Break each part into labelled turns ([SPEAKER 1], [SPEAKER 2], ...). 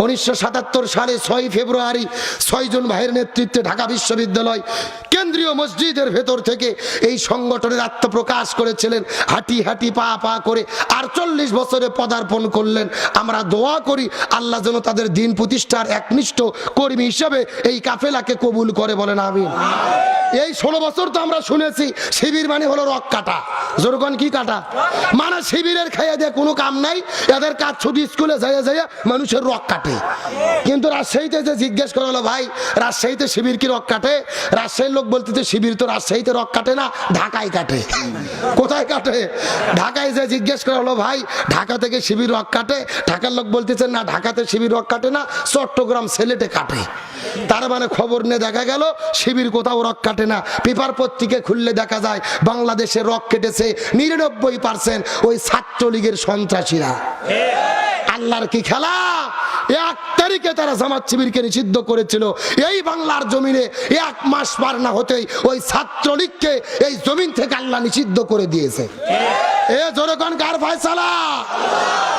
[SPEAKER 1] 1977 সালে 6 ফেব্রুয়ারি 6 জন ভাইয়ের নেতৃত্বে ঢাকা বিশ্ববিদ্যালয় কেন্দ্রীয় মসজিদের ভেতর থেকে এই সংগঠনের আত্মপ্রকাশ করেছিলেন। হাঁটি হাঁটি পা পা করে 48 বছরে পদার্পণ করলেন। আমরা দোয়া করি আল্লাহ যেন তাদের দিন প্রতিষ্ঠার একনিষ্ঠ কর্মী হিসাবে এই কাফেলাকে কবুল করে, বলেন আমিন। এই 16 বছর তো আমরা শুনেছি শিবির মানে হলো রক কাটা। জোরগণ কি কাটা মানে? শিবিরের খাইয়া দিয়ে কোনো কাম নাই, এদের কাজ শুধু স্কুলে যাইয়া যাইয়া মানুষের রক কাটে। কিন্তু রাজশাহীতে যে জিজ্ঞেস করা হলো, ভাই রাজশাহীতে শিবির কি রক কাটে? রাজশাহীর লোক বলতেছে শিবির তো রাজশাহীতে রক কাটে না, ঢাকায় কাটে। কোথায় কাটে? ঢাকায়। যে জিজ্ঞেস করা হলো, ভাই ঢাকা থেকে শিবির রক কাটে? ঢাকার লোক বলতেছে না, ঢাকাতে শিবির রক কাটে না, চট্টগ্রাম সিলেটে কাটে। তার মানে খবর নিয়ে দেখা গেল শিবির কোথাও রক কাটে না। পেপার পত্রিকা খুললে দেখা যায় বাংলাদেশে রক কেটেছে 99% ওই ছাত্রলীগের সন্ত্রাসীরা। আল্লাহর কি খেলা! 1 তারিখে তারা জামাত শিবিরকে নিষিদ্ধ করেছিল। এই বাংলার জমিনে 1 মাস পার না হতেই ওই ছাত্রলীগকে এই জমিন থেকে আল্লাহ নিষিদ্ধ করে দিয়েছে। এ জনগণ কার ফয়সালা?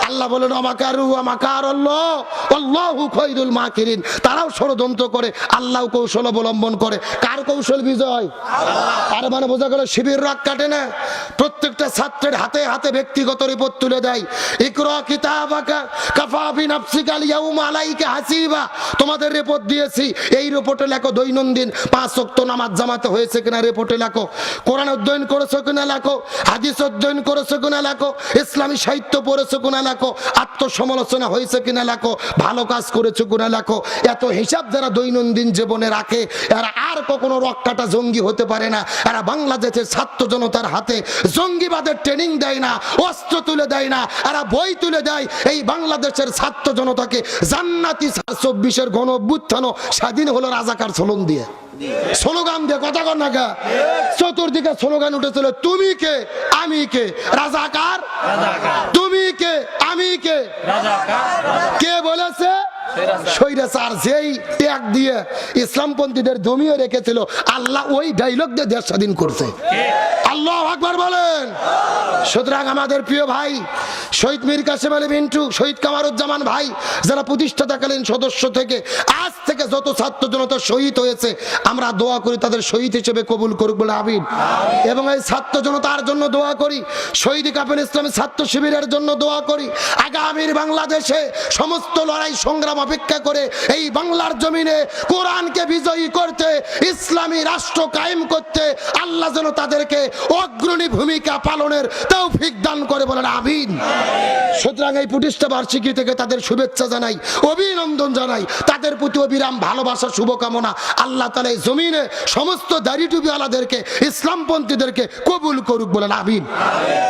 [SPEAKER 1] আল্লাহ বলেন আমাকারু আমাকারাল্লাহ আল্লাহু খায়রুল মাকিরিন। তারাও ষড়যন্ত্র করে, আল্লাহ কৌশল অবলম্বন করে। কার কৌশল বিজয়? আর মানে বোঝা গেল শিবির রক কাটে না। প্রত্যেকটা ছাত্রের হাতে হাতে ব্যক্তিগত রিপোর্ট তুলে দেয়। ইকরা কিতাবাকা কাফা বিনাফসিকা আল-ইয়াউমা আলাইকা হাসিবা। তোমাদের রিপোর্ট দিয়েছি, এই রিপোর্টে লেখো দৈনন্দিন 5 ওয়াক্ত নামাজ জামাতে হয়েছে কিনা রিপোর্টে লেখো, কোরআন অধ্যয়ন করেছো কিনা লেখো, হাদিস অধ্যয়ন করেছো কিনা লেখো, ইসলামী সাহিত্য পড়েছো কিনা লেখো, আত্মসমালোচনা হয়েছে কিনা লেখো, ভালো কাজ করেছো কিনা লেখো। এত হিসাব যারা দৈনন্দিন জীবনে রাখে এরা আর কখনো রক কাটা জঙ্গি হতে পারে না। এরা বাংলাদেশের ছাত্র জনতার হাতে জঙ্গিবাদের ট্রেনিং দেয় না, অস্ত্র তুলে দেয় না, এরা বই তুলে দেয় এই বাংলাদেশের ছাত্র জনতাকে জান্নাতি। 24-এর গণ অভ্যুত্থান স্বাধীন হলো রাজাকার স্লোগান দিয়ে, স্লোগান দিয়ে। কথা কর না গা? চতুর্দিকে স্লোগান উঠেছিল, তুমি কে আমি কে রাজাকার, তুমি কে আমি কে রাজাকার। কে বলেছে? স্বৈরাচার যেই ট্যাগ দিয়ে ইসলামপন্থীদের দমিয়ে রেখেছিল, আল্লাহ ওই ডায়লগ দিয়ে দেশ স্বাধীন করছে। আল্লাহু আকবার বলেন। সুতরাং আমাদের প্রিয় ভাই শহীদ মীর কাসেম আলী মিন্টু, শহীদ কামারুজ্জামান ভাই, যারা প্রতিষ্ঠাতাকালীন সদস্য থেকে আজ থেকে যত ছাত্র জনতা শহীদ হয়েছে, আমরা দোয়া করি তাদের শহীদ হিসেবে কবুল করুক, বলে আমিন। এবং এই ছাত্র জনতার জন্য দোয়া করি, শহীদ কাফেল ইসলামী ছাত্র শিবিরের জন্য দোয়া করি। আগামীর বাংলাদেশে সমস্ত লড়াই সংগ্রাম অপেক্ষা করে এই বাংলার জমিনে কোরআনকে বিজয়ী করতে, ইসলামী রাষ্ট্র কায়েম করতে আল্লাহ যেন তাদেরকে অগ্রণী ভূমিকা পালনের তৌফিক দান করে, বলেন আমিন। সুতরাং এই প্রতিষ্ঠা বার্ষিকী থেকে তাদের শুভেচ্ছা জানাই, অভিনন্দন জানাই, তাদের প্রতি অবিরাম ভালোবাসা, শুভকামনা। আল্লাহ তাআলা এই জমিনে সমস্ত দাড়ি টুপি আলাদেরকে, ইসলামপন্থীদেরকে কবুল করুক, বলেন আমিন।